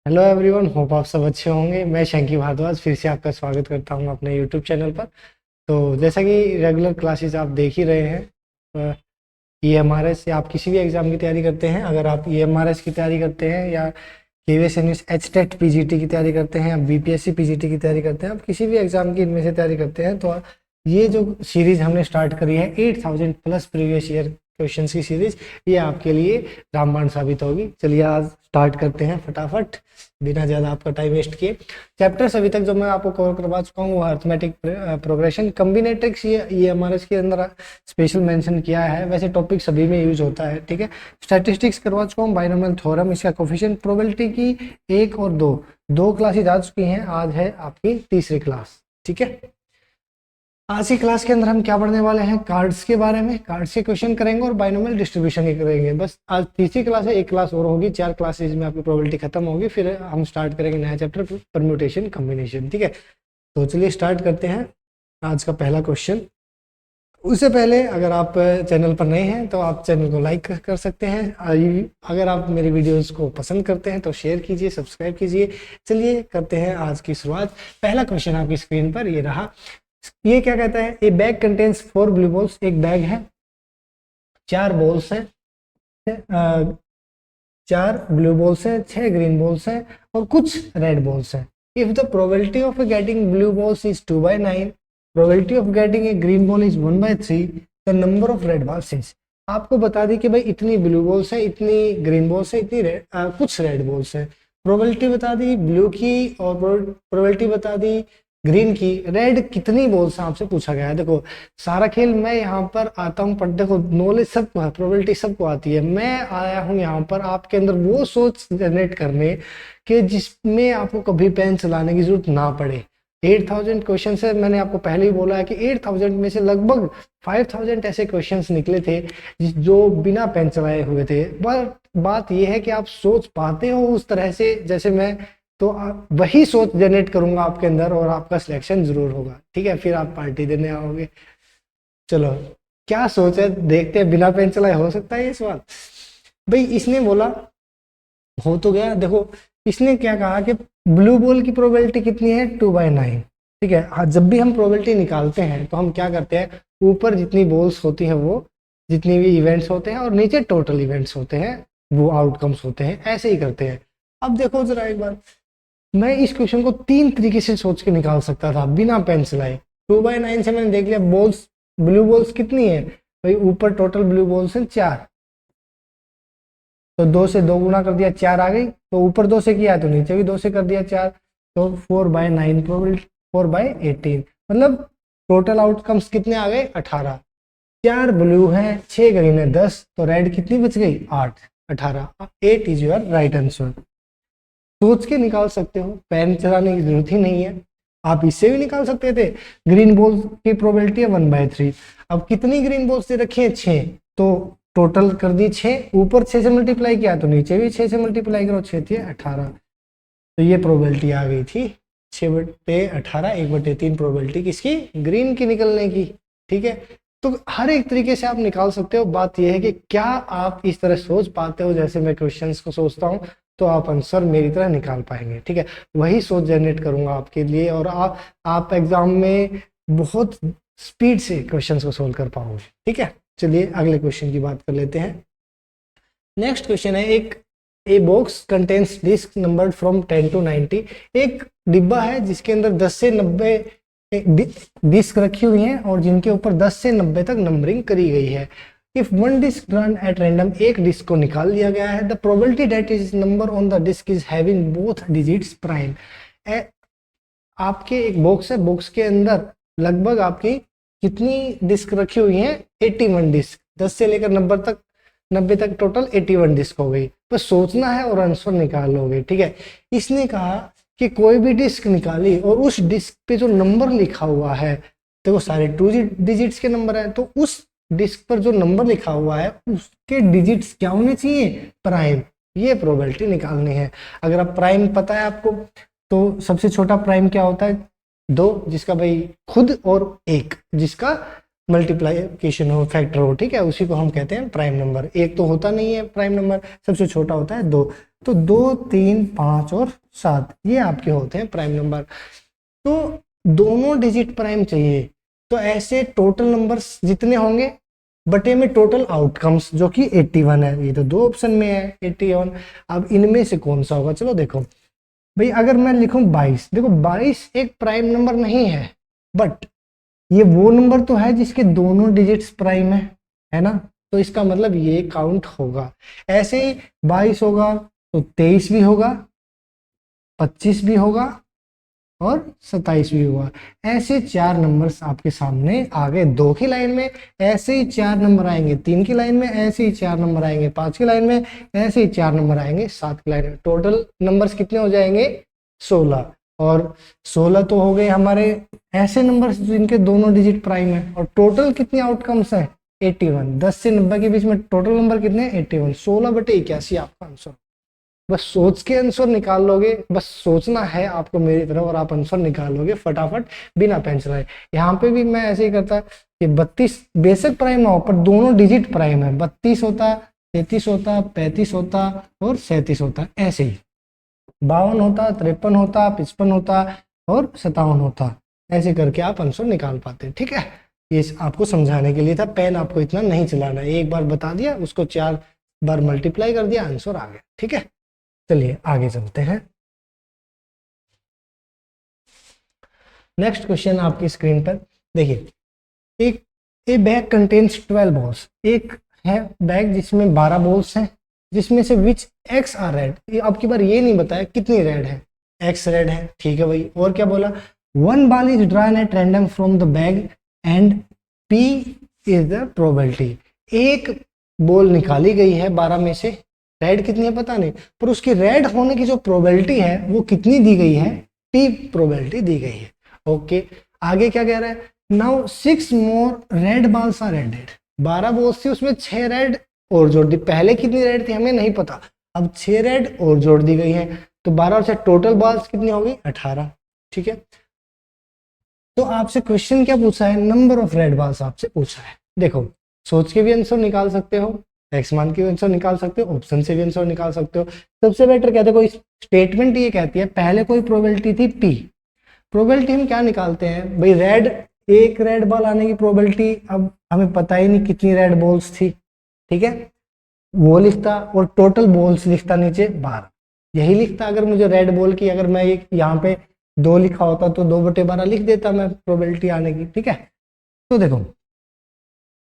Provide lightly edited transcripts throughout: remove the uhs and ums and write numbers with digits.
Hello everyone, hope आप सब अच्छे होंगे। मैं शंकी भारद्वाज फिर से आपका स्वागत करता हूं अपने यूट्यूब चैनल पर। तो जैसा कि रेगुलर क्लासेस आप देख ही रहे हैं, ईएमआरएस या आप किसी भी एग्ज़ाम की तैयारी करते हैं, अगर आप ईएमआरएस की तैयारी करते हैं या केवीएस इंग्लिश एचटेट पीजीटी की तैयारी करते हैं या बीपीएससी पीजीटी की तैयारी करते हैं, आप किसी भी एग्ज़ाम की इनमें से तैयारी करते हैं, तो ये जो सीरीज़ हमने स्टार्ट करी है 8000 प्लस प्रीवियस ईयर क्वेश्चंस की सीरीज़, ये आपके लिए रामबाण साबित होगी। चलिए आज स्टार्ट करते हैं फटाफट, बिना ज़्यादा आपका टाइम वेस्ट किए। चैप्टर्स अभी तक जो मैं आपको कवर करवा चुका हूँ वो अर्थमेटिक प्रोग्रेशन, कम्बिनेट्रिक्स, ये हमारे इसके अंदर स्पेशल मेंशन किया है। वैसे टॉपिक सभी में यूज होता है, ठीक है। स्टैटिस्टिक्स करवा चुका हूँ, बाइनोमियल थ्योरम, इसका कोफिशिएंट, प्रोबेबिलिटी की 1 और 2 क्लासेज आ चुकी हैं। आज है आपकी तीसरी क्लास, ठीक है। आज की क्लास के अंदर हम क्या पढ़ने वाले हैं, कार्ड्स के बारे में। कार्ड्स के क्वेश्चन करेंगे और बाइनोमियल डिस्ट्रीब्यूशन ही करेंगे। बस आज तीसरी क्लास है, एक क्लास और होगी, 4 क्लासेज में आपकी प्रोबेबिलिटी खत्म होगी। फिर हम स्टार्ट करेंगे नया चैप्टर, परम्यूटेशन कॉम्बिनेशन, ठीक है। तो चलिए स्टार्ट करते हैं आज का पहला क्वेश्चन। उससे पहले अगर आप चैनल पर नए हैं तो आप चैनल को लाइक कर सकते हैं। अगर आप मेरी वीडियोस को पसंद करते हैं तो शेयर कीजिए, सब्सक्राइब कीजिए। चलिए करते हैं आज की शुरुआत। पहला क्वेश्चन आपकी स्क्रीन पर ये रहा। ये क्या कहता है, a bag contains 4 blue balls. एक बैग है, 4 बॉल्स हैं, 4 ब्लू बॉल्स हैं, 6 ग्रीन बॉल्स हैं और कुछ रेड बॉल्स हैं। If the probability of getting blue balls is 2/9, probability of getting a green ball is 1/3, the number of red balls is. आपको बता दी कि भाई इतनी ब्लू बॉल्स है, इतनी ग्रीन बॉल्स है, इतनी कुछ रेड बॉल्स है। प्रोबेबिलिटी बता दी ब्लू की और प्रोबेबिलिटी बता दी ग्रीन की। रेड कितनी बॉल्स आपसे पूछा गया है। देखो सारा खेल मैं यहाँ पर आता हूँ, पर देखो नॉलेज सबको है, प्रोबेबिलिटी सबको आती है। मैं आया हूँ यहाँ पर आपके अंदर वो सोच जनरेट करने कि जिसमें आपको कभी पेन चलाने की जरूरत ना पड़े। 8000 क्वेश्चन है, मैंने आपको पहले ही बोला है कि 8000 में से लगभग 5000 ऐसे क्वेश्चंस निकले थे जो बिना पेन चलाए हुए थे। बात यह है कि आप सोच पाते हो उस तरह से जैसे मैं, तो वही सोच जनरेट करूंगा आपके अंदर और आपका सिलेक्शन जरूर होगा, ठीक है। फिर आप पार्टी देने आओगे। चलो क्या सोच है देखते हैं, बिना पेन चलाए हो सकता है ये सवाल। भाई इसने बोला, हो तो गया। देखो इसने क्या कहा कि ब्लू बॉल की प्रोबेबिलिटी कितनी है, 2/9, ठीक है। हाँ, जब भी हम प्रोबेबिलिटी निकालते हैं तो हम क्या करते हैं, ऊपर जितनी बॉल्स होती हैं वो जितनी भी इवेंट्स होते हैं और नीचे टोटल इवेंट्स होते हैं वो आउटकम्स होते हैं, ऐसे ही करते हैं। अब देखो जरा एक बार, मैं इस क्वेश्चन को 3 तरीके से सोच के निकाल सकता था बिना पेन चलाए। 2/9 से मैंने देख लिया बॉल्स, ब्लू बॉल्स कितनी है भाई, ऊपर टोटल ब्लू बॉल्स हैं 4, तो 2 से 2 गुना कर दिया, 4 आ गई। तो ऊपर 2 से किया तो नीचे भी 2 से कर दिया 4, तो 4/9 प्रोबेबिलिटी 4/18, मतलब टोटल आउटकम्स कितने आ गए, 18। 4 ब्लू हैं, 6 ग्रीन है, 10, तो रेड कितनी बच गई, 8, 18। 8 इज योर राइट आंसर। सोच के निकाल सकते हो, पेन चलाने की जरूरत ही नहीं है। आप इससे भी निकाल सकते थे। ग्रीन बॉल की प्रोबेबिलिटी है 1/3। अब कितनी ग्रीन बॉल्स दे रखी है, 6, तो टोटल कर दी 6, ऊपर 6 से मल्टीप्लाई किया तो नीचे भी 6 से मल्टीप्लाई करो, 6 थी 18, तो ये प्रोबेबिलिटी आ गई थी 6/18, 1/3 प्रोबेबिलिटी किसकी, ग्रीन की निकलने की, ठीक है। तो हर एक तरीके से आप निकाल सकते हो। बात यह है कि क्या आप इस तरह सोच पाते हो जैसे मैं क्वेश्चंस को सोचता हूँ, तो आप आंसर मेरी तरह निकाल पाएंगे, ठीक है। वही सोच जनरेट करूंगा आपके लिए और आप एग्जाम में बहुत स्पीड से क्वेश्चंस को सोल्व कर पाओगे, ठीक है। चलिए अगले क्वेश्चन की बात कर लेते हैं। नेक्स्ट क्वेश्चन है, एक a box contains disc numbered from 10 to 90। एक डिब्बा है जिसके अंदर 10 से 90 डिस्क रखी हुई हैं और जिनके ऊपर 10 से 90 तक नंबरिंग करी गई है। If one disc run at random, एक डिस्क को निकाल लिया गया है, the probability that is number on the disc is having both digits prime. आपके एक बॉक्स है, बॉक्स के अंदर लगभग आपकी कितनी डिस्क रखी हुई है, 81 डिस्क। 10 से लेकर 90 तक टोटल 81 डिस्क हो गई। बस सोचना है और आंसर निकाल लोगे, ठीक है। इसने कहा कि कोई भी डिस्क निकाली और उस डिस्क पे जो नंबर लिखा हुआ है, तो वो सारे 2 डिजिट्स के नंबर है, तो उस डिस्क पर जो नंबर लिखा हुआ है उसके डिजिट्स क्या होने चाहिए, प्राइम। ये प्रोबेबिलिटी निकालनी है। अगर आप प्राइम पता है आपको, तो सबसे छोटा प्राइम क्या होता है, 2, जिसका भाई खुद, और 1 जिसका मल्टीप्लाइकेशन हो, फैक्टर हो, ठीक है, उसी को हम कहते हैं प्राइम नंबर। एक तो होता नहीं है प्राइम नंबर, सबसे छोटा होता है 2। तो 2, 3, 5 और 7 ये आपके होते हैं प्राइम नंबर। तो दोनों डिजिट प्राइम चाहिए, तो ऐसे टोटल नंबर्स जितने होंगे बटे में टोटल आउटकम्स जो कि 81 है। ये तो दो ऑप्शन में है 81। अब इनमें से कौन सा होगा, चलो देखो भाई, अगर मैं लिखूं 22, देखो 22 एक प्राइम नंबर नहीं है, बट ये वो नंबर तो है जिसके दोनों डिजिट्स प्राइम है ना, तो इसका मतलब ये काउंट होगा। ऐसे ही 22 होगा तो 23 भी होगा, 25 भी होगा और 27 भी हुआ। ऐसे 4 नंबर्स आपके सामने आ गए 2 की लाइन में, ऐसे ही 4 नंबर आएंगे 3 की लाइन में, ऐसे ही 4 नंबर आएंगे 5 की लाइन में, ऐसे ही 4 नंबर आएंगे 7 की लाइन में। टोटल नंबर्स कितने हो जाएंगे 16। और 16 तो हो गए हमारे ऐसे नंबर्स जिनके दोनों डिजिट प्राइम है। और टोटल कितने आउटकम्स है 81। 10 से 90 के बीच में टोटल नंबर कितने 81। 16/81 आपका आंसर। बस सोच के आंसर निकाल लोगे, बस सोचना है आपको मेरी तरफ और आप आंसर निकाल लोगे फटाफट बिना पेन चलाए। यहाँ पे भी मैं ऐसे ही करता कि 32 बेसिक प्राइम ना हो पर दोनों डिजिट प्राइम है, 32 होता, 33 होता, 35 होता और 37 होता, ऐसे ही 52 होता, 53 होता, 55 होता और 57 होता। ऐसे करके आप आंसर निकाल पाते, ठीक है। ये आपको समझाने के लिए था, पेन आपको इतना नहीं चलाना है, एक बार बता दिया उसको 4 बार मल्टीप्लाई कर दिया, आंसर आ गया, ठीक है। चलिए आगे चलते हैं। नेक्स्ट क्वेश्चन आपकी स्क्रीन पर देखिए, एक ए बैग कंटेन्स 12 बॉल्स। एक है बैग जिसमें 12 बॉल्स हैं, जिसमें से विच एक्स आर रेड। अब की बार ये नहीं बताया कितनी रेड है, एक्स रेड है, ठीक है भाई। और क्या बोला, one ball is drawn at random from the bag and P is the probability. एक बॉल निकाली गई है 12 में से, रेड कितनी है पता नहीं, पर उसकी रेड होने की जो प्रोबेबिलिटी है वो कितनी दी गई है, पी प्रोबेबिलिटी दी गई है। ओके, आगे क्या कह रहा है, now 6 more red balls are added. 12 balls थी उसमें 6 रेड और जोड़ दी। पहले कितनी रेड थी हमें नहीं पता, अब 6 रेड और जोड़ दी गई है, तो 12 से टोटल बॉल्स कितनी होगी 18, ठीक है। तो आपसे क्वेश्चन क्या पूछा है, नंबर ऑफ रेड बॉल्स आपसे पूछा है। देखो सोच के भी आंसर निकाल सकते हो, एक्स मान के भी आंसर निकाल सकते हो, ऑप्शन से भी आंसर निकाल सकते हो। सबसे बेटर कहते हैं कोई स्टेटमेंट ये कहती है पहले कोई प्रोबेबिलिटी थी पी। प्रोबेबिलिटी हम क्या निकालते हैं भाई, रेड एक रेड बॉल आने की प्रोबेबिलिटी, अब हमें पता ही नहीं कितनी रेड बॉल्स थी, ठीक है, वो लिखता और टोटल बॉल्स लिखता नीचे 12, यही लिखता। अगर मुझे रेड बॉल की, अगर मैं एक यहाँ पे 2 लिखा होता तो 2/12 लिख देता मैं प्रोबेबिलिटी आने की, ठीक है। तो देखो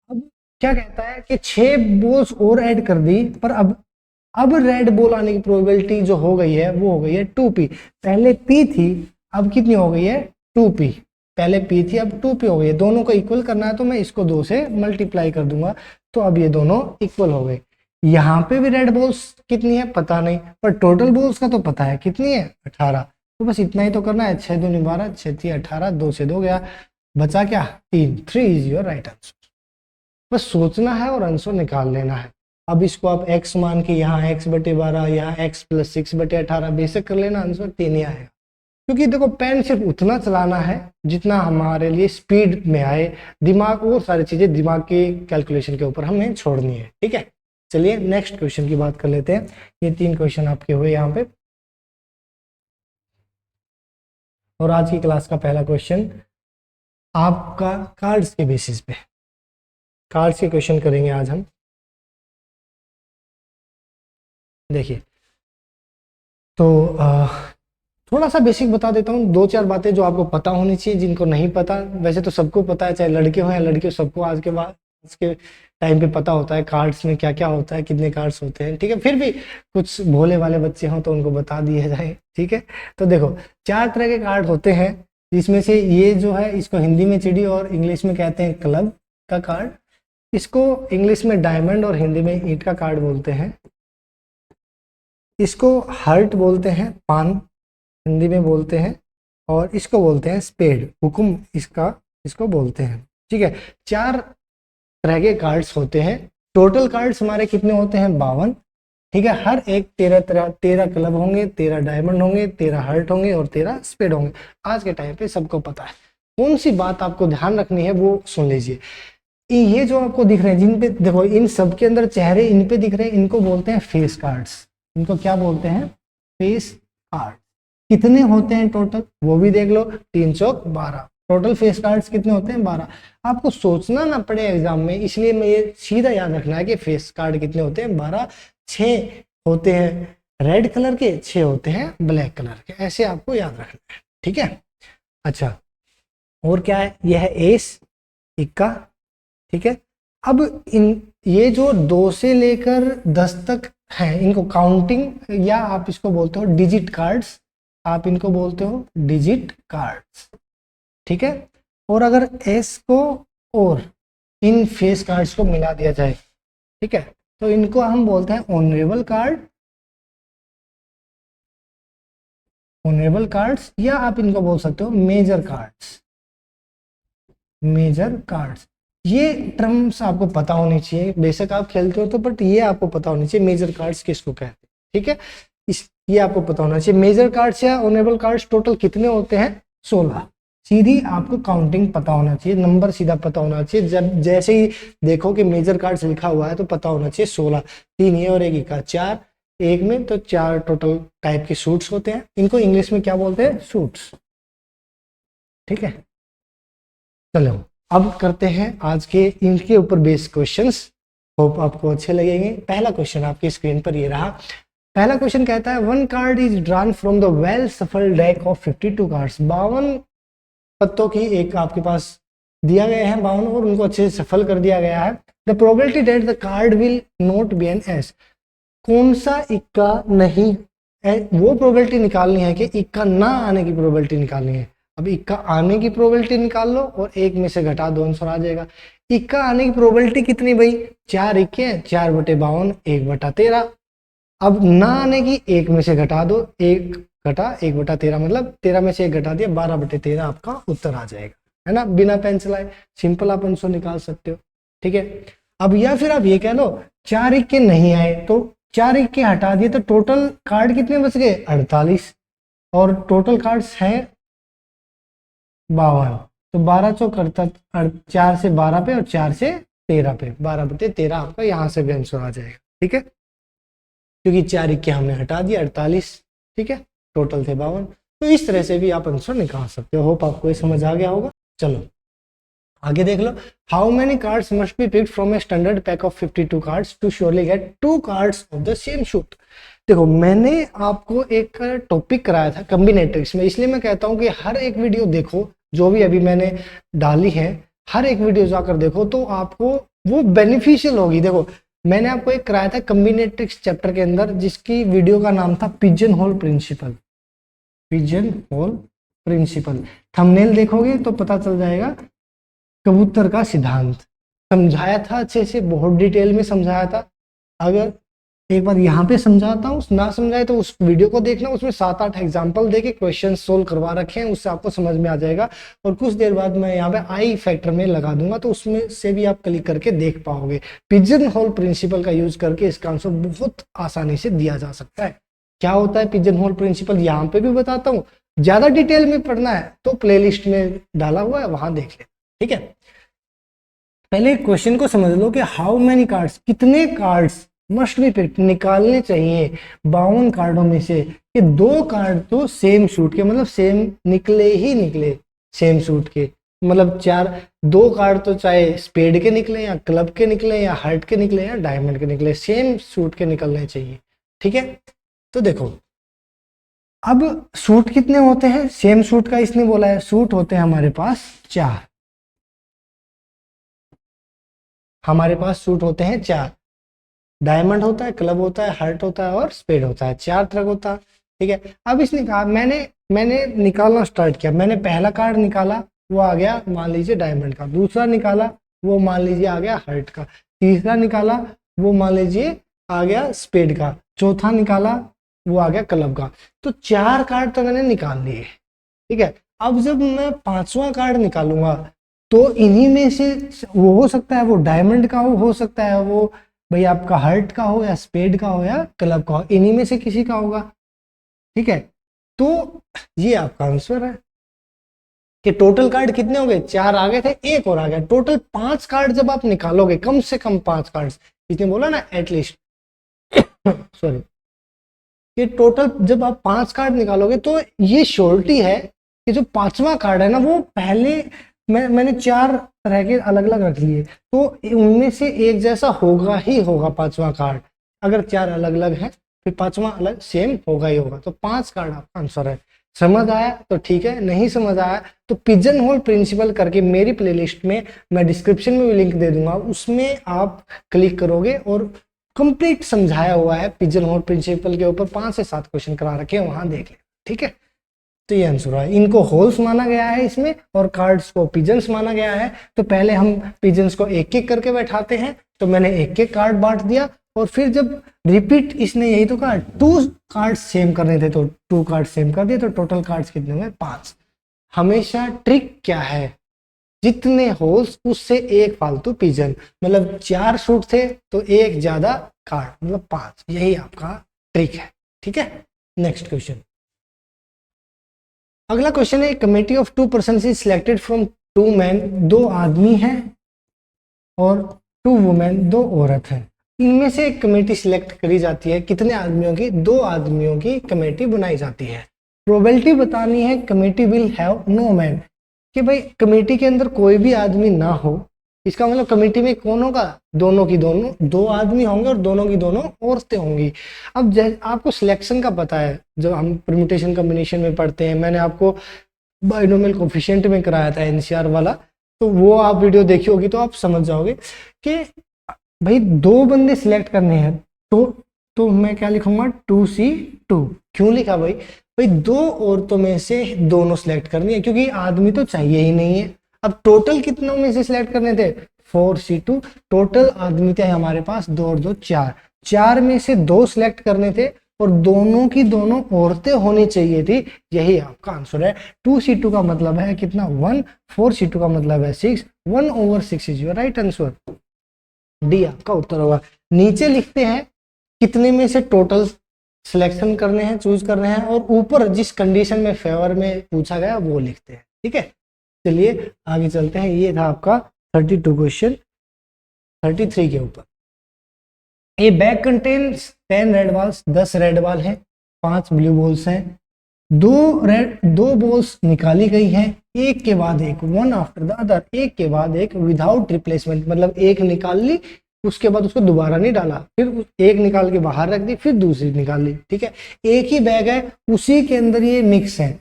अब क्या कहता है कि 6 बॉल्स और ऐड कर दी, पर अब रेड बॉल आने की प्रोबेबिलिटी जो हो गई है वो हो गई है 2p। पहले p थी, अब कितनी हो गई है 2p। पहले p थी अब 2p हो गई है। दोनों को इक्वल करना है तो मैं इसको 2 से मल्टीप्लाई कर दूंगा, तो अब ये दोनों इक्वल हो गए। यहाँ पे भी रेड बॉल्स कितनी है पता नहीं, पर टोटल बॉल्स का तो पता है कितनी है 18। तो बस इतना ही तो करना है, 6 दूनी 12, 6 3 18, 2 से 2 गया, बचा क्या 3। 3 इज योर राइट आंसर। बस सोचना है और आंसर निकाल लेना है। अब इसको आप x मान के यहाँ x/12, यहाँ x + 6/18 बेसिक कर लेना, आंसर 3 ही आएगा। क्योंकि देखो पेन सिर्फ उतना चलाना है जितना हमारे लिए स्पीड में आए, दिमाग और सारी चीजें दिमाग के कैलकुलेशन के ऊपर हमें छोड़नी है, ठीक है। चलिए नेक्स्ट क्वेश्चन की बात कर लेते हैं। ये 3 क्वेश्चन आपके हुए यहाँ पे, और आज की क्लास का पहला क्वेश्चन आपका कार्ड्स के बेसिस पे, कार्ड्स के क्वेश्चन करेंगे आज हम। देखिए तो थोड़ा सा बेसिक बता देता हूँ, 2-4 बातें जो आपको पता होनी चाहिए, जिनको नहीं पता, वैसे तो सबको पता है, चाहे लड़के हो या लड़के, सबको आज के टाइम पे पता होता है कार्ड्स में क्या क्या होता है, कितने कार्ड्स होते हैं, ठीक है। फिर भी कुछ भोले वाले बच्चे हों तो उनको बता दिया जाए, ठीक है। तो देखो 4 तरह के कार्ड होते हैं, जिसमें से ये जो है इसको हिंदी में चिड़ी और इंग्लिश में कहते हैं क्लब का कार्ड। इसको इंग्लिश में डायमंड और हिंदी में ईंट का कार्ड बोलते हैं। इसको हर्ट बोलते हैं, पान हिंदी में बोलते हैं, और इसको बोलते हैं स्पेड, हुकुम इसको बोलते हैं, ठीक है। 4 तरह के कार्ड्स होते हैं। टोटल कार्ड्स हमारे कितने होते हैं 52, ठीक है। हर एक 13 क्लब होंगे, 13 डायमंड होंगे, 13 हर्ट होंगे और 13 स्पेड होंगे। आज के टाइम पे सबको पता है। कौन सी बात आपको ध्यान रखनी है वो सुन लीजिए। ये जो आपको दिख रहे हैं, जिन पे देखो इन सब के अंदर चेहरे इन पे दिख रहे हैं, इनको बोलते हैं फेस कार्ड्स। इनको क्या बोलते हैं? Face card. कितने होते हैं टोटल वो भी देख लो, 3 चौक 12। टोटल फेस कार्ड्स कितने होते हैं? 12। आपको सोचना ना पड़े एग्जाम में, इसलिए मैं ये सीधा याद रखना है कि फेस कार्ड कितने होते हैं? 12। 6 होते हैं रेड कलर के, 6 होते हैं ब्लैक कलर के, ऐसे आपको याद रखना है, ठीक है। अच्छा, और क्या है? यह है एस, इक्का, ठीक है। अब इन ये जो 2 से लेकर 10 तक हैं, इनको काउंटिंग या आप इसको बोलते हो डिजिट कार्ड्स, आप इनको बोलते हो डिजिट कार्ड्स, ठीक है। और अगर एस को और इन फेस कार्ड्स को मिला दिया जाए, ठीक है, तो इनको हम बोलते हैं ऑनरेबल कार्ड, ऑनरेबल कार्ड्स, या आप इनको बोल सकते हो मेजर कार्ड्स, मेजर कार्ड्स। ये टर्म्स आपको पता होनी चाहिए, बेशक आप खेलते हो तो, बट ये आपको पता होनी चाहिए मेजर कार्ड्स किसको कहते हैं, ठीक है। ये आपको पता होना चाहिए। मेजर कार्ड्स या ऑनरेबल कार्ड्स टोटल कितने होते हैं? 16। सीधी आपको काउंटिंग पता होना चाहिए, नंबर सीधा पता होना चाहिए। जब जैसे ही देखो कि मेजर कार्ड्स लिखा हुआ है तो पता होना चाहिए 16। 3 ये और 1 का 4, एक में तो 4 टोटल टाइप के सूट्स होते हैं। इनको इंग्लिश में क्या बोलते हैं? सूट्स, ठीक है। चलो अब करते हैं आज के इनके ऊपर बेस्ड क्वेश्चंस, होप आपको अच्छे लगेंगे। पहला क्वेश्चन आपकी स्क्रीन पर ये रहा। पहला क्वेश्चन कहता है 1 card is drawn from the well सफल डेक ऑफ 52 कार्ड्स। 52 पत्तों की एक आपके पास दिया गया है, 52, और उनको अच्छे से सफल कर दिया गया है। The probability that the card will not be an ace. कौन सा इक्का नहीं है, वो प्रोबेबिलिटी निकालनी है कि इक्का ना आने की प्रोबेबिलिटी निकालनी है। अब इक्का आने की प्रोबेबिलिटी निकाल लो और एक में से घटा दो, आंसर आ जाएगा। इक्का आने की प्रोबेबिलिटी कितनी भाई? 4 इक्के 4/52, 1/13। अब ना आने की एक में से घटा दो, 1 घटा 1/13, मतलब 13 में से 1 घटा दिया, 12/13 आपका उत्तर आ जाएगा, है ना। बिना पेन चलाए सिंपल आप आंसर निकाल सकते हो, ठीक है। अब या फिर आप ये कह लो 4 इक्के नहीं आए, तो 4 इक्के हटा दिए तो टोटल कार्ड कितने बच गए? 48, और टोटल कार्ड्स हैं 52। तो 12 चौक 4 से 12 पे और 4 से 13 पे, 12/13 आपका यहाँ से भी आंसर आ जाएगा, ठीक है, क्योंकि 4 इक्के हमने हटा दिया, 48, ठीक है, टोटल थे 52। तो इस तरह से भी आप आंसर निकाल सकते हो। होप आपको ये समझ आ गया होगा। चलो आगे देख लो। How many cards must be picked from a standard pack of 52 cards to surely get 2 cards of the same suit. देखो मैंने आपको एक टॉपिक कराया था कॉम्बिनेट्रिक्स में, इसलिए मैं कहता हूं कि हर एक वीडियो देखो, जो भी अभी मैंने डाली है हर एक वीडियो जाकर देखो, तो आपको वो बेनिफिशियल होगी। देखो मैंने आपको एक कराया था कॉम्बिनेट्रिक्स चैप्टर के अंदर, जिसकी वीडियो का नाम था pigeon hole principle. Pigeon hole principle, thumbnail देखोगे तो पता चल जाएगा। कबूतर का सिद्धांत समझाया था अच्छे से, बहुत डिटेल में समझाया था। अगर एक बार यहाँ पे समझाता हूँ, ना समझाए तो उस वीडियो को देखना, उसमें 7-8 एग्जाम्पल देके क्वेश्चन सोल्व करवा रखे हैं, उससे आपको समझ में आ जाएगा। और कुछ देर बाद मैं यहाँ पे आई फैक्टर में लगा दूंगा, तो उसमें से भी आप क्लिक करके देख पाओगे। पिजन होल प्रिंसिपल का यूज करके इसका आंसर बहुत आसानी से दिया जा सकता है। क्या होता है पिजन होल प्रिंसिपल, यहाँ पे भी बताता हूँ। ज्यादा डिटेल में पढ़ना है तो प्लेलिस्ट में डाला हुआ है, वहां देख ले, ठीक है। पहले क्वेश्चन को समझ लो कि हाउ मेनी कार्ड्स, कितने कार्ड्स मस्ट बी पिक्ड, निकालने चाहिए 52 कार्डों में से कि 2 कार्ड तो सेम सूट के, मतलब सेम निकले ही निकले, सेम सूट के, मतलब 2 कार्ड तो चाहे स्पेड के निकले या क्लब के निकले या हार्ट के निकले या डायमंड के निकले, सेम सूट के निकलने चाहिए, ठीक है। तो देखो अब सूट कितने होते हैं, सेम सूट का इसने बोला है, सूट होते हैं हमारे पास 4, हमारे पास सूट होते हैं 4। डायमंड होता है, क्लब होता है, हार्ट होता है और स्पेड होता है, 4 तरह होता है, ठीक है। अब इसने कहा मैंने निकालना स्टार्ट किया, मैंने पहला कार्ड निकाला, वो आ गया मान लीजिए डायमंड का, दूसरा निकाला वो मान लीजिए आ गया हार्ट का, तीसरा निकाला वो मान लीजिए आ गया स्पेड का, चौथा निकाला वो आ गया क्लब का। तो 4 कार्ड तो मैंने निकाल लिए, ठीक है। अब जब मैं 5वां कार्ड निकालूंगा तो इन्हीं में से वो हो सकता है वो डायमंड का हो सकता है वो भाई आपका हार्ट का हो या स्पेड का हो या क्लब का हो, इन्हीं में से किसी का होगा, ठीक है। तो ये आपका आंसर है, कि टोटल कार्ड कितने हो गए, 4 आ गए थे, एक और आ गया, टोटल 5 कार्ड जब आप निकालोगे, कम से कम 5 कार्ड, इसने बोला ना एटलीस्ट सॉरी, कि टोटल जब आप 5 कार्ड निकालोगे तो ये श्योरिटी है कि जो 5वां कार्ड है ना वो पहले मैंने 4 तरह के अलग अलग रख लिए, तो उनमें से एक जैसा होगा ही होगा 5वां कार्ड। अगर 4 अलग अलग है फिर 5वां अलग सेम होगा ही होगा। तो 5 कार्ड आपका आंसर है। समझ आया तो ठीक है, नहीं समझ आया तो पिजन होल प्रिंसिपल करके मेरी प्लेलिस्ट में मैं डिस्क्रिप्शन में भी लिंक दे दूंगा, उसमें आप क्लिक करोगे और कंप्लीट समझाया हुआ है पिजन होल प्रिंसिपल के ऊपर, 5 से 7 क्वेश्चन करा रखे हैं, वहां देख ले। ठीक है, तो ये आंसर है। इनको होल्स माना गया है इसमें और कार्ड्स को पिजन्स माना गया है। तो पहले हम पिजन्स को एक एक करके बैठाते हैं, तो मैंने एक एक कार्ड बांट दिया और फिर जब रिपीट इसने यही तो कहा 2 कार्ड सेम करने थे तो 2 कार्ड सेम कर दिए, तो टोटल कार्ड्स कितने हुए 5। हमेशा ट्रिक क्या है, जितने होल्स उससे एक फालतू पिजन, मतलब 4 सूट थे तो एक ज्यादा कार्ड मतलब 5, यही आपका ट्रिक है। ठीक है, नेक्स्ट क्वेश्चन। अगला क्वेश्चन है, committee of 2 person is selected from 2 man, 2 आदमी हैं और 2 वुमेन, 2 औरत हैं। इनमें से एक कमेटी सिलेक्ट करी जाती है, कितने आदमियों की, 2 आदमियों की कमेटी बनाई जाती है। प्रोबेबिलिटी बतानी है committee will have no man, कि भाई कमेटी के अंदर कोई भी आदमी ना हो, इसका मतलब कमेटी में कौन होगा, दोनों की दोनों, 2 आदमी होंगे और दोनों की दोनों औरतें होंगी। अब आपको सिलेक्शन का पता है, जब हम परम्यूटेशन कॉम्बिनेशन में पढ़ते हैं, मैंने आपको बाइनोमियल कोफिशिएंट में कराया था एनसीआर वाला, तो वो आप वीडियो देखी होगी तो आप समझ जाओगे कि भाई 2 बंदे सिलेक्ट करने हैं, तो मैं क्या लिखूंगा 2C2। क्यों लिखा भाई, 2 औरतों में से दोनों सिलेक्ट करनी है, क्योंकि आदमी तो चाहिए ही नहीं है। अब टोटल कितनों में से सिलेक्ट करने थे 4C2, टोटल आदमी थे हमारे पास 2 और 2 4, 4 में से 2 सिलेक्ट करने थे और दोनों की दोनों औरतें होनी चाहिए थी, यही आपका आंसर है। 2C2 का मतलब है कितना 1, 4C2 का मतलब है 6, 1/6 is your right answer, D आपका उत्तर होगा। नीचे लिखते हैं कितने में से टोटल सिलेक्शन करने हैं, चूज करने हैं, और ऊपर जिस कंडीशन में फेवर में पूछा गया वो लिखते हैं। ठीक है, चलिए आगे चलते हैं। ये था आपका 32 क्वेश्चन। 33 के ऊपर, ए bag contains 10 red balls, 10 red ball हैं, 5 ब्लू बॉल्स हैं, 2 बॉल्स निकाली गई हैं, एक के बाद एक, 1 आफ्टर द अदर, एक के बाद एक, विदाउट रिप्लेसमेंट, मतलब एक निकाल ली उसके बाद उसको दोबारा नहीं डाला, फिर एक निकाल के बाहर रख दी, फिर दूसरी निकाल ली। ठीक है, एक ही बैग है, उसी के अंदर ये मिक्स है,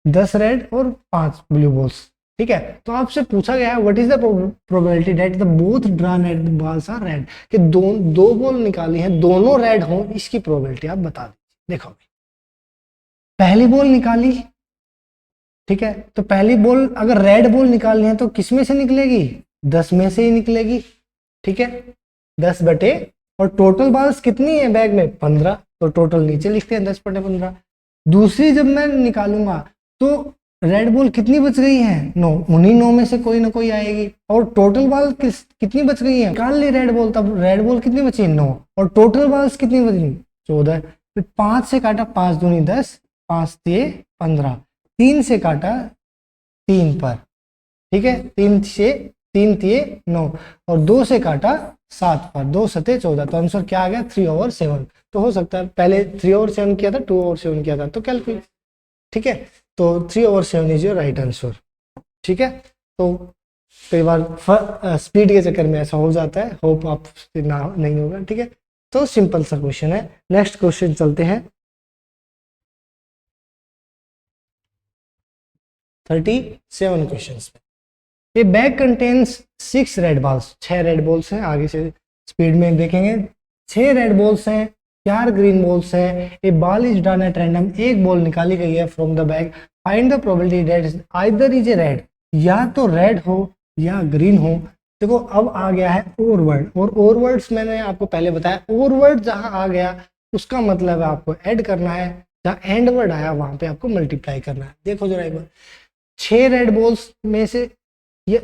10 रेड और 5 ब्लू बॉल्स। ठीक है, तो आपसे पूछा गया है what is the probability that the both drawn red balls are red, कि दो बॉल निकाली हैं, दोनों रेड हो, इसकी प्रोबेबिलिटी आप बता दीजिए। देखो पहली बॉल निकाली, ठीक है, तो पहली बॉल अगर रेड बॉल निकालनी है तो किस में से निकलेगी, 10 में से ही निकलेगी। ठीक है, 10 बटे, और टोटल बॉल्स कितनी है बैग में 15, तो टोटल नीचे लिखते हैं 10 बटे 15। दूसरी जब मैं निकालूंगा तो रेड बॉल कितनी बच गई है 9, उन्हीं 9 में से कोई ना कोई आएगी, और टोटल बॉल कितनी बच गई है, निकाल ली रेड बॉल, तब रेड बॉल कितनी बची 9, और टोटल बॉल्स कितनी बची 14। फिर 5 से काटा 5 दूनी 10, 5 तिये 15, 3 से काटा 3 पर, ठीक है, 3 तिये 9, और 2 से काटा 7 पर, 2 सते 14, तो आंसर क्या आ गया 3/7। तो हो सकता है पहले 3/7 किया था, 2/7 किया था, तो कैलकुलेट। ठीक है, तो 3/7 इज योर राइट आंसर। ठीक है, तो कई बार स्पीड के चक्कर में ऐसा हो जाता है, होप आप ना नहीं होगा। ठीक है, तो सिंपल सा क्वेश्चन है। नेक्स्ट क्वेश्चन चलते हैं 37 क्वेश्चन पे। ये bag contains 6 red balls, 6 red balls हैं, आगे से स्पीड में देखेंगे। 6 रेड बॉल्स हैं, 4 ग्रीन बॉल्स हैं, a ball is done at random, एक बॉल निकाली गई है from the bag, find the probability that either is a red, या तो रेड हो या ग्रीन हो। देखो अब आ गया है और वर्ड, और वर्ड्स मैंने आपको पहले बताया, और वर्ड जहां आ गया उसका मतलब है आपको ऐड करना है, जहां एंड वर्ड आया वहां पे आपको मल्टीप्लाई करना है। देखो जरा एक बार, 6 रेड बॉल्स में से ये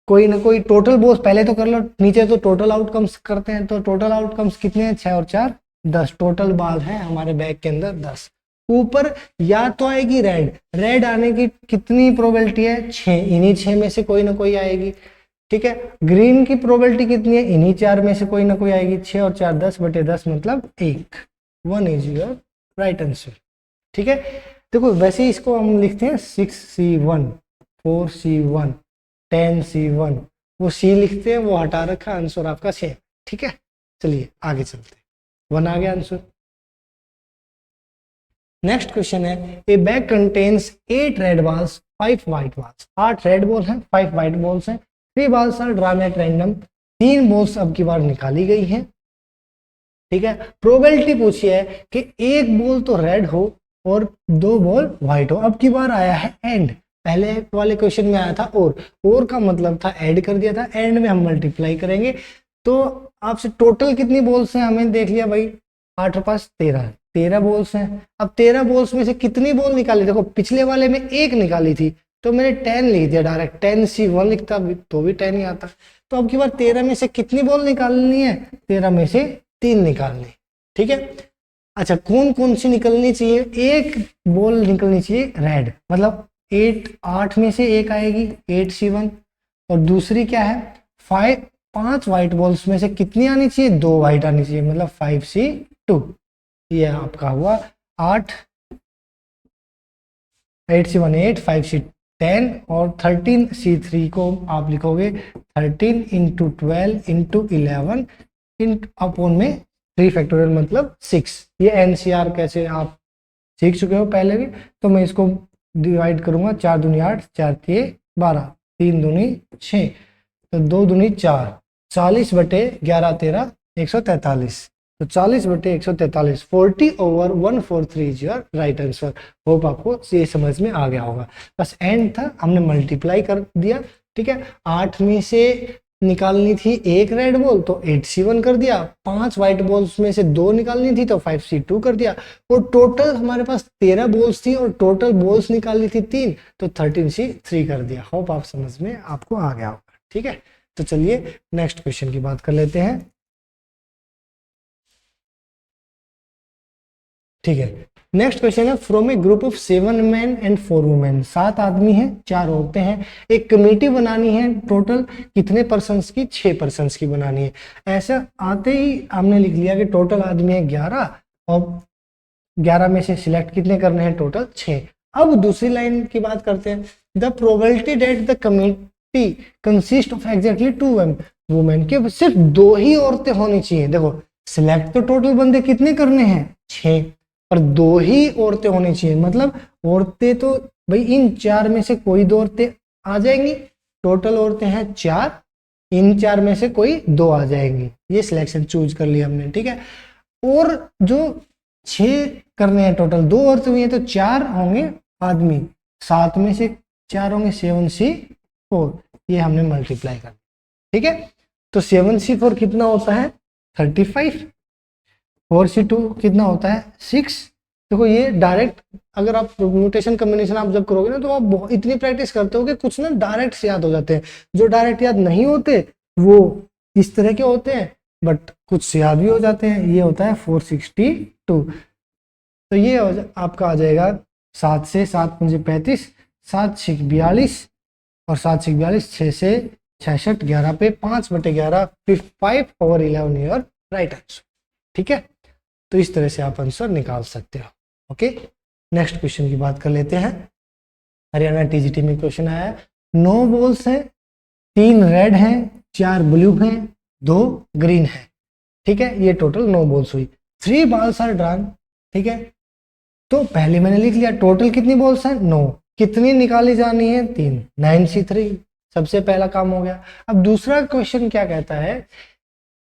कोई ना कोई टोटल बॉल्स पहले तो कर लो, नीचे तो टोटल आउटकम्स करते हैं, तो टोटल आउटकम्स कितने हैं 6 और 4 10, टोटल बॉल है हमारे बैग के अंदर 10। ऊपर या तो आएगी रेड, रेड आने की कितनी प्रोबेबिलिटी है 6, इन्हीं 6 में से कोई ना कोई आएगी। ठीक है, ग्रीन की प्रोबेबिलिटी कितनी है, इन्हीं 4 में से कोई ना कोई आएगी, 6 और 4 10/10 मतलब 1, 1 इज योर राइट आंसर। ठीक है, देखो वैसे ही इसको हम लिखते हैं 6C1 4C1 10C1, वो सी लिखते हैं, वो हटा रखा, आंसर आपका 6। ठीक है, चलिए आगे चलते हैं, 1 आ गया आंसर। नेक्स्ट क्वेश्चन है, a bag contains 8 red balls 5 white balls. 8 red ball हैं, 5 व्हाइट बॉल्स हैं, 3 balls are drawn at random. 3 balls अब की बार निकाली गई हैं। ठीक है, प्रोबेबिलिटी पूछी है कि एक बॉल तो रेड हो और 2 बॉल व्हाइट हो। अब की बार आया है एंड, पहले वाले क्वेश्चन में आया था और का मतलब था ऐड कर दिया था, एंड में हम मल्टीप्लाई करेंगे। तो आपसे टोटल कितनी बॉल्स हैं हमें देख लिया भाई, 8 के पास 13 बॉल्स हैं। अब 13 बॉल्स में से कितनी बॉल निकाली, देखो पिछले वाले में 1 निकाली थी तो मैंने 10 लिख दिया डायरेक्ट, 10C1 लिखता तो भी 10 ही आता। तो अब की बार 13 में से कितनी बॉल निकालनी है, 13 में से 3 निकालनी। ठीक है, अच्छा कौन कौन सी निकलनी चाहिए, एक बॉल निकलनी चाहिए रेड, मतलब 8 में से 1 आएगी 8C1, और दूसरी क्या है 5 व्हाइट बॉल्स में से कितनी आनी चाहिए, 2 व्हाइट आनी चाहिए, मतलब 5C2। ये आपका हुआ 8, 8C1 8 5C10 और 13C3 को आप लिखोगे 13 × 12 × 11 अपॉन में 3 फैक्टोरियल मतलब 6। ये NCR कैसे आप सीख चुके हो पहले भी, तो मैं इसको डिवाइड करूंगा, 4 दूनी 8 4 के 12 3 दूनी 6 तो 2 दूनी 4, 40/11 13 143, तो 40/143 40/143 is your right answer. Hope आपको ये समझ में आ गया होगा, बस एंड था, हमने मल्टीप्लाई कर दिया। ठीक है, 8 में से निकालनी थी 1 रेड बॉल तो 8C1 कर दिया, 5 व्हाइट बॉल्स में से 2 निकालनी थी तो 5C2 कर दिया, और टोटल हमारे पास 13 बॉल्स थी और टोटल बॉल्स निकालनी थी 3 तो 13C3 कर दिया। होप आप समझ में आपको आ गया होगा। ठीक है, तो चलिए नेक्स्ट क्वेश्चन की बात कर लेते हैं। ठीक है, नेक्स्ट क्वेश्चन है, from A group of 7 men and 4 women, 7 आदमी हैं 4 औरतें हैं, एक कमेटी बनानी है, टोटल कितने पर्सन्स की, 6 पर्सन्स की बनानी है। ऐसा आते ही हमने लिख लिया कि टोटल आदमी है 11 और 11 में से सिलेक्ट कितने करने हैं, टोटल 6। अब दूसरी लाइन की बात करते हैं, the probability that the committee consist of exactly 2 women, के सिर्फ 2 ही औरतें होनी चाहिए। देखो सिलेक्ट तो टोटल बंदे कितने करने हैं 6, पर 2 ही औरतें होनी चाहिए, मतलब औरतें तो भाई इन 4 में से कोई 2 औरतें आ जाएंगी, टोटल औरतें हैं 4, इन 4 में से कोई 2 आ जाएंगी, ये सिलेक्शन चूज कर लिया हमने। ठीक है, और जो 6 करने हैं टोटल, 2 औरतें हुई हैं तो 4 होंगे आदमी, 7 में से 4 होंगे 7C4, ये हमने मल्टीप्लाई कर। ठीक है, तो 7C4 कितना होता है 35, 4C2 कितना होता है 6। देखो ये डायरेक्ट, अगर आप परम्यूटेशन कॉम्बिनेशन आप जब करोगे ना तो आप इतनी प्रैक्टिस करते हो कि कुछ ना डायरेक्ट से याद हो जाते हैं, जो डायरेक्ट याद नहीं होते वो इस तरह के होते हैं, बट कुछ से याद भी हो जाते हैं। ये होता है 462, तो ये आपका आ जाएगा 7 से 7 5 35, 7 6 42 और 7 6 42, 6 से 66, 11 पे 5/11 5/11 योर राइट आंसर। ठीक है, तो इस तरह से आप आंसर निकाल सकते हो। ओके, नेक्स्ट क्वेश्चन की बात कर लेते हैं। हरियाणा टीजीटी में क्वेश्चन आया है, 9 बॉल्स हैं, 3 रेड हैं, 4 ब्लू हैं, 2 ग्रीन हैं। ठीक है, ये टोटल 9 बॉल्स हुई, 3 बॉल्स आर ड्रॉन। ठीक है, तो पहले मैंने लिख लिया टोटल कितनी बॉल्स हैं 9, कितनी निकाली जानी है 3, 9C3, सबसे पहला काम हो गया। अब दूसरा क्वेश्चन क्या कहता है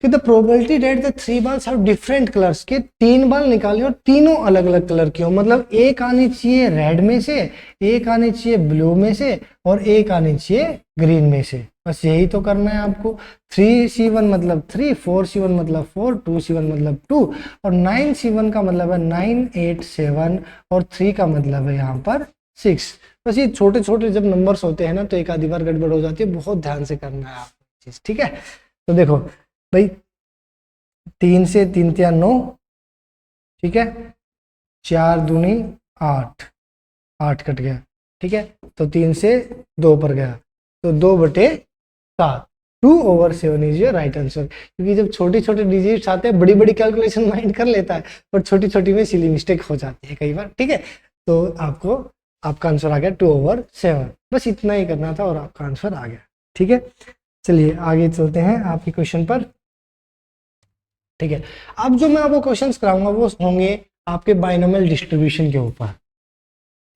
कि the probability that the 3 balls have different colours, के 3 बॉल निकाली और तीनों अलग अलग कलर की हो, मतलब एक आनी चाहिए रेड में से, एक आनी चाहिए ब्लू में से और एक आनी चाहिए ग्रीन में से। बस यही तो करना है आपको। 3C1 मतलब 3, 4C1 मतलब 4, 2C1 मतलब 2 और 9C1 का मतलब है 9 8 7 और 3 का मतलब है यहाँ पर 6। बस ये छोटे छोटे जब नंबर्स होते हैं ना तो एक आधी बार गड़बड़ हो जाती है, बहुत ध्यान से करना है आप चीज। ठीक है, तो देखो भाई 3 से 3 9, ठीक है, 4 दूनी 8, 8 कट गया, ठीक है, तो 3 से 2 पर गया, तो 2/7, 2/7 इज योर राइट आंसर। क्योंकि जब छोटे छोटे डिजिट्स आते हैं, बड़ी बड़ी कैलकुलेशन माइंड कर लेता है, पर छोटी छोटी में सिली मिस्टेक हो जाती है कई बार, ठीक है। तो आपका आंसर आ गया 2/7, बस इतना ही करना था और आपका आंसर आ गया, ठीक है। चलिए आगे चलते हैं आपके क्वेश्चन पर, ठीक है। अब जो मैं आपको क्वेश्चंस कराऊंगा वो होंगे आपके बाइनोमियल डिस्ट्रीब्यूशन के ऊपर,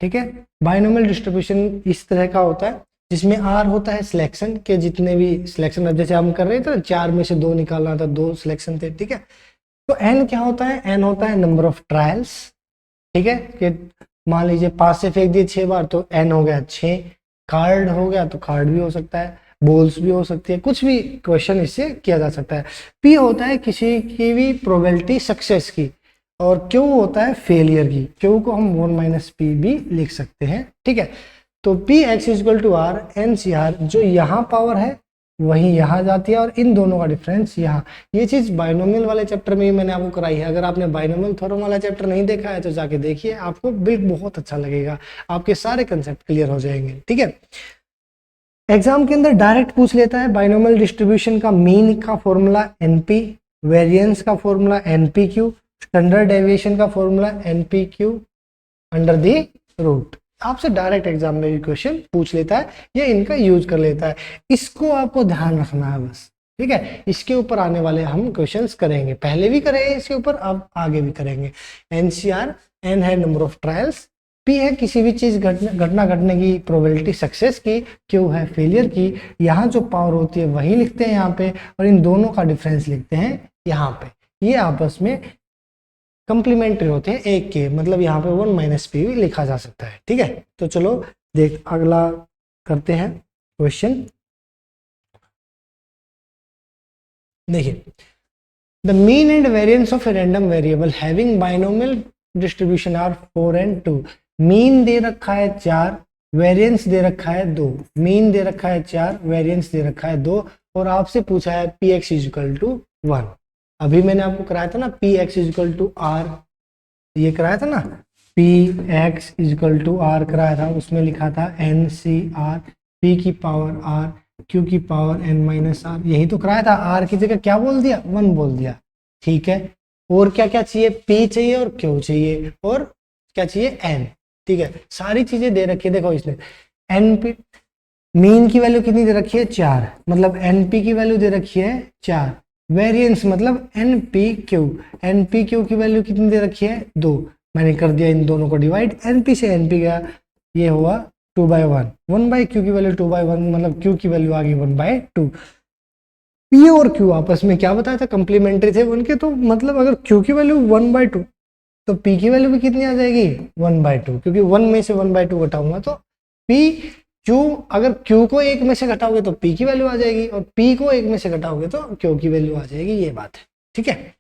ठीक है। बाइनोमियल डिस्ट्रीब्यूशन इस तरह का होता है जिसमें आर होता है सिलेक्शन के, जितने भी सिलेक्शन, जैसे हम कर रहे थे ना, 4 में से 2 निकालना था, 2 सिलेक्शन थे, ठीक है। तो एन क्या होता है, एन होता है नंबर ऑफ ट्रायल्स, ठीक है, कि मान लीजिए 5 से फेंक दिए 6 बार तो एन हो गया 6, कार्ड हो गया तो कार्ड भी हो सकता है, बॉल्स भी हो सकती है, कुछ भी क्वेश्चन इससे किया जा सकता है। पी होता है किसी की भी प्रोबेबिलिटी सक्सेस की, और क्यू होता है फेलियर की, क्यू को हम 1 - p भी लिख सकते हैं, ठीक है। तो P X is equal to R N C R, जो यहाँ पावर है वही यहाँ जाती है, और इन दोनों का डिफरेंस यहाँ। ये चीज बाइनोमियल वाले चैप्टर में ही मैंने आपको कराई है। अगर आपने बाइनोमियल थ्योरम वाला चैप्टर नहीं देखा है तो जाके देखिए, आपको बिल्कुल बहुत अच्छा लगेगा, आपके सारे कंसेप्ट क्लियर हो जाएंगे, ठीक है। एग्जाम के अंदर डायरेक्ट पूछ लेता है बाइनोमियल डिस्ट्रीब्यूशन का मीन का फॉर्मूला एनपी, वेरिएंस का फॉर्मूला एनपीक्यू, स्टैंडर्ड डेविएशन का फॉर्मूला एनपीक्यू अंडर दी रूट। आपसे डायरेक्ट एग्जाम में भी क्वेश्चन पूछ लेता है, ये इनका यूज कर लेता है, इसको आपको ध्यान रखना है बस, ठीक है। इसके ऊपर आने वाले हम क्वेश्चंस करेंगे, पहले भी करेंगे इसके ऊपर, अब आगे भी करेंगे। एनसीआर, एन है नंबर ऑफ ट्रायल्स, पी है किसी भी चीज घटना घटने की प्रोबेबिलिटी सक्सेस की, क्यू है फेलियर की। यहाँ जो पावर होती है वही लिखते हैं यहाँ पे, और इन दोनों का डिफरेंस लिखते हैं यहाँ पे। ये आपस में कंप्लीमेंट्री होते हैं एक के, मतलब यहाँ पे 1 - p भी लिखा जा सकता है, ठीक है। तो चलो देख अगला करते हैं क्वेश्चन। देखिए, the mean and variance of a random variable having binomial distribution are 4 and 2। Mean दे रखा है 4, वेरिएंस दे रखा है 2। मीन दे रखा है 4, वेरिएंस दे रखा है 2, और आपसे पूछा है पी एक्स इजकल टू 1। अभी मैंने आपको कराया था ना P X is equal to R, ये कराया था ना, P X is equal to R कराया था, उसमें लिखा था एन सी आर, पी की पावर आर, क्यू की पावर एन माइनस आर, यही तो कराया था। आर की जगह क्या बोल दिया, 1 बोल दिया, ठीक है। और क्या क्या चाहिए, पी चाहिए और क्यू चाहिए, और क्या चाहिए, एन, ठीक है। सारी चीजें दे रखी है, देखो इसने एन पी, मीन की वैल्यू कितनी दे रखी है 4, मतलब एन पी की वैल्यू दे रखी है 4। वेरिएंस मतलब N P Q, N P Q की वैल्यू कितनी दे रखी है 2, मैंने कर दिया इन दोनों को डिवाइड, एन पी से एन पी गया, ये हुआ 2/1, 1/q की वैल्यू 2/1, मतलब q की वैल्यू आ गई 1/2। पी और q आपस में क्या बताया था, कंप्लीमेंट्री थे उनके, तो मतलब अगर q की वैल्यू 1/2 तो p की वैल्यू भी कितनी आ जाएगी 1/2, क्योंकि 1 में से 1/2 घटाऊंगा तो p q, अगर q को 1 में से घटाओगे तो p की वैल्यू आ जाएगी, और p को 1 में से घटाओगे तो q की वैल्यू आ जाएगी, ये बात है, ठीक है।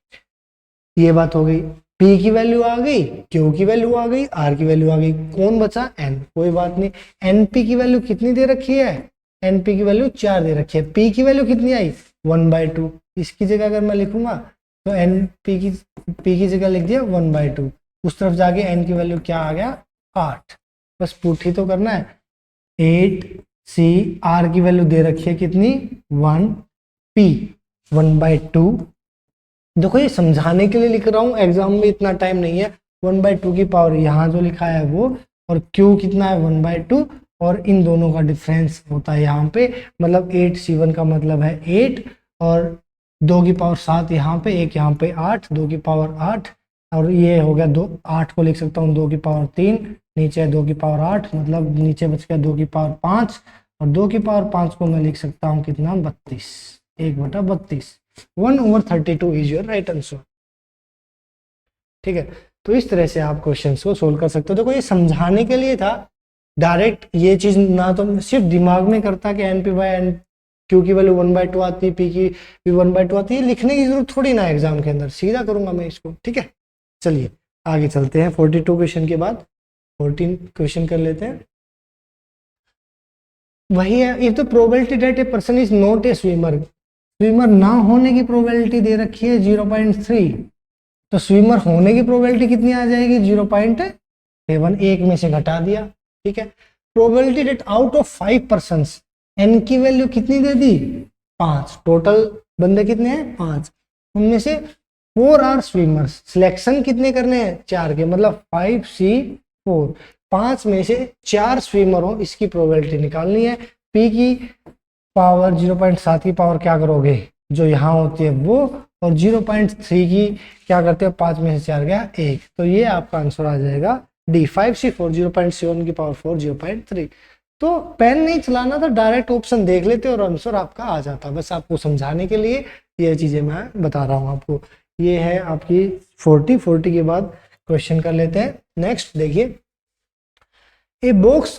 ये बात हो गई, p की वैल्यू आ गई, q की वैल्यू आ गई, r की वैल्यू आ गई, कौन बचा n, कोई बात नहीं। np की वैल्यू कितनी दे रखी है, np की वैल्यू 4 दे रखी है, p की वैल्यू कितनी आई 1/2, इसकी जगह अगर मैं लिखूंगा तो np की p की जगह लिख दिया 1/2, उस तरफ जाके n की वैल्यू क्या आ गया 8, बस पुट ही तो करना है, 8 c, r की वैल्यू दे रखी है कितनी 1, p 1/2। देखो ये समझाने के लिए लिख रहा हूँ, एग्जाम में इतना टाइम नहीं है। 1/2 की पावर यहाँ जो लिखा है वो, और q कितना है 1/2, और इन दोनों का डिफरेंस होता है यहाँ पे, मतलब 8c1 का मतलब है 8, और 2 की पावर 7 यहाँ पे, एक यहाँ पे 8, 2 की पावर 8, और ये हो गया 2, 8 को लिख सकता हूँ 2 की पावर 3, नीचे है 2 की पावर 8, मतलब नीचे बच गया 2 की पावर 5, और 2 की पावर 5 को मैं लिख सकता हूँ कितना 32, 1/32, 1/32 इज योर राइट आंसर, ठीक है। तो इस तरह से आप क्वेश्चंस को सोल्व कर सकते हो। देखो ये समझाने के लिए था, डायरेक्ट ये चीज ना तो सिर्फ दिमाग में करता कि N P by N Q की वैल्यू 1/2 आती है, पी की भी 1/2 आती है, लिखने की जरूरत थोड़ी ना एग्जाम के अंदर, सीधा करूंगा मैं इसको, ठीक है। चलिए आगे चलते हैं, 42 क्वेश्चन के बाद 14 क्वेश्चन कर लेते हैं। वही है, if the probability that a person is not a swimmer, swimmer ना होने की प्रोबेबिलिटी दे रखी है 0.3, तो स्विमर होने की प्रोबेबिलिटी कितनी आ जाएगी 0.7, एक में से घटा दिया, ठीक है। Probability that out of 5 person, N की वैल्यू कितनी दे दी 5, टोटल बंदे कितने हैं 5, उनमें से 4 आर स्विमर्स, सिलेक्शन कितने करने हैं 4 के, मतलब 5C4, 5 में से 4 स्विमर हो, इसकी प्रोबेबिलिटी निकालनी है। पी की पावर 0.7 की पावर क्या करोगे जो यहाँ होती है वो, और 0.3 की क्या करते हो 5 में से 4 गया 1, तो ये आपका आंसर आ जाएगा डी 5C4, 0.7 की पावर 4, 0.3। तो पेन नहीं चलाना था, डायरेक्ट ऑप्शन देख लेते और आंसर आपका आ जाता। बस आपको समझाने के लिए ये चीजें मैं बता रहा हूँ आपको। ये है आपकी 40 के बाद क्वेश्चन कर लेते हैं। नेक्स्ट देखिए, ए बॉक्स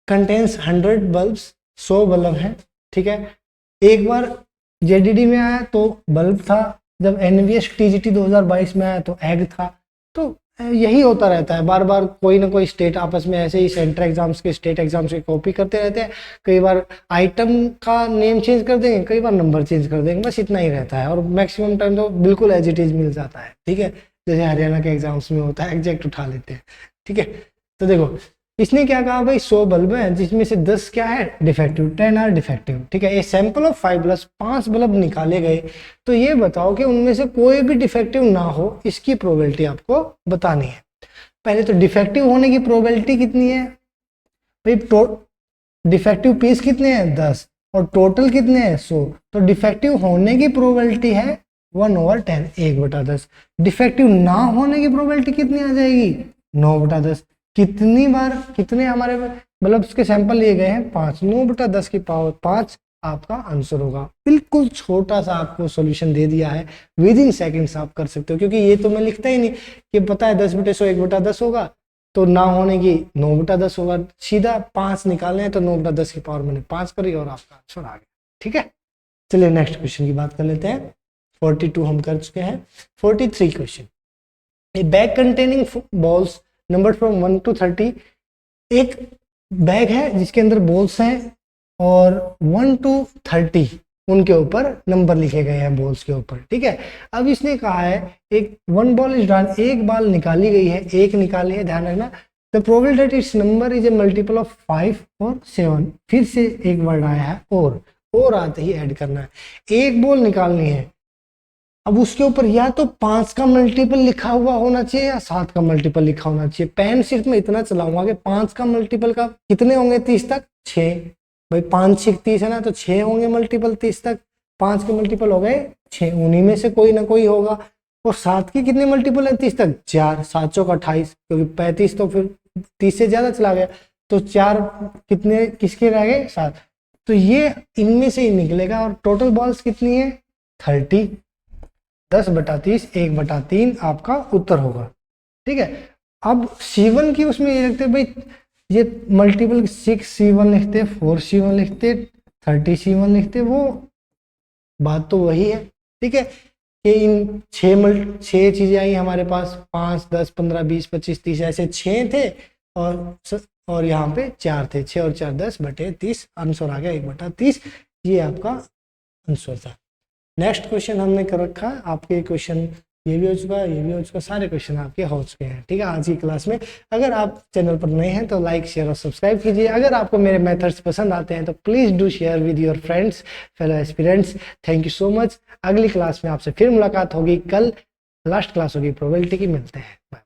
कंटेन्स 100 बल्ब्स, 100 बल्ब है, ठीक है। एक बार जेडीडी में आया तो बल्ब था, जब एनवीएस टीजीटी 2022 में आया तो एग था। तो यही होता रहता है, बार बार कोई ना कोई स्टेट आपस में ऐसे ही सेंट्रल एग्जाम्स के स्टेट एग्जाम्स की कॉपी करते रहते हैं। कई बार आइटम का नेम चेंज कर देंगे, कई बार नंबर चेंज कर देंगे, बस इतना ही रहता है, और मैक्सिमम टाइम तो बिल्कुल एज इट इज मिल जाता है, ठीक है। जैसे हरियाणा के एग्जाम्स में होता है, एग्जैक्ट उठा लेते हैं, ठीक है। तो देखो इसने क्या कहा भाई 100 बल्ब हैं जिसमें से 10 क्या है डिफेक्टिव, 10 आर डिफेक्टिव, ठीक है। A sample of 5 bulb, 5 bulb निकाले गए, तो ये बताओ कि उनमें से कोई भी डिफेक्टिव ना हो, इसकी प्रोबेबिलिटी आपको बतानी है। पहले तो डिफेक्टिव होने की प्रोबेबिलिटी कितनी है भाई, डिफेक्टिव पीस कितने हैं 10 और टोटल कितने हैं 100, तो डिफेक्टिव होने की प्रोबेबिलिटी है 1/10, 1/10। डिफेक्टिव ना होने की प्रोबेबिलिटी कितनी आ जाएगी 9/10। कितनी बार कितने हमारे बल्ब्स के सैंपल लिए गए हैं 5, 9/10 की पावर 5 आपका आंसर होगा। बिल्कुल छोटा सा आपको सॉल्यूशन दे दिया है, विद इन सेकेंड्स आप कर सकते हो, क्योंकि ये तो मैं लिखता ही नहीं कि पता है 10/100 1/10 होगा, तो ना होने की 9/10 होगा, सीधा 5 निकालने हैं तो 9/10 की पावर मैंने 5 करी और आपका आंसर आ गया, ठीक है। चलिए नेक्स्ट क्वेश्चन की बात कर लेते हैं। 42 हम कर चुके हैं। 43 question, A bag containing balls number from 1 to 30, एक बैग है जिसके अंदर बॉल्स हैं और 1 to 30 उनके ऊपर नंबर लिखे गए हैं बॉल्स के ऊपर, ठीक है। अब इसने कहा है एक 1 बॉल इज डन, एक बॉल निकाली गई है, एक निकाली है, ध्यान रखना। The probability that it's number is a multiple of 5 और 7, फिर से एक वर्ड आया है और आते ही ऐड करना है। एक बॉल निकालनी है, अब उसके ऊपर या तो 5 का मल्टीपल लिखा हुआ होना चाहिए या 7 का मल्टीपल लिखा होना चाहिए। पेन सिर्फ मैं इतना चलाऊंगा कि 5 का मल्टीपल का कितने होंगे 30 तक 6, भाई 5 6 30 है ना, तो 6 होंगे मल्टीपल 30 तक, 5 के मल्टीपल हो गए 6, उन्हीं में से कोई ना कोई होगा। और 7 की कितने मल्टीपल है 30 तक 4, 7 चौक 28, क्योंकि 35 तो फिर 30 से ज्यादा चला गया, तो 4 कितने किसके रह गए 7, तो ये इनमें से ही निकलेगा। और टोटल बॉल्स कितनी है 30, 10/30, 1/3 आपका उत्तर होगा, ठीक है। अब C1 की उसमें ये रखते भाई, ये मल्टीपल 6C1 लिखते, 4C1 लिखते, 30C1 लिखते, वो बात तो वही है, ठीक है। कि इन 6 चीजें आई हमारे पास, 5 10 15 20 25 30, ऐसे 6 थे और यहाँ पे 4 थे, 6 और 4 10/30, आंसर आ गया 1/30, ये आपका आंसर था। नेक्स्ट क्वेश्चन हमने कर रखा है, आपके क्वेश्चन ये भी हो चुका है, ये भी हो चुका, सारे क्वेश्चन आपके हो चुके हैं, ठीक है, आज की क्लास में। अगर आप चैनल पर नए हैं तो लाइक शेयर और सब्सक्राइब कीजिए। अगर आपको मेरे मेथड्स पसंद आते हैं तो please do share with your friends, fellow aspirants. Thank you so much. अगली क्लास में आपसे फिर मुलाकात होगी, कल लास्ट क्लास होगी प्रोबेबिलिटी की। मिलते हैं, बाय।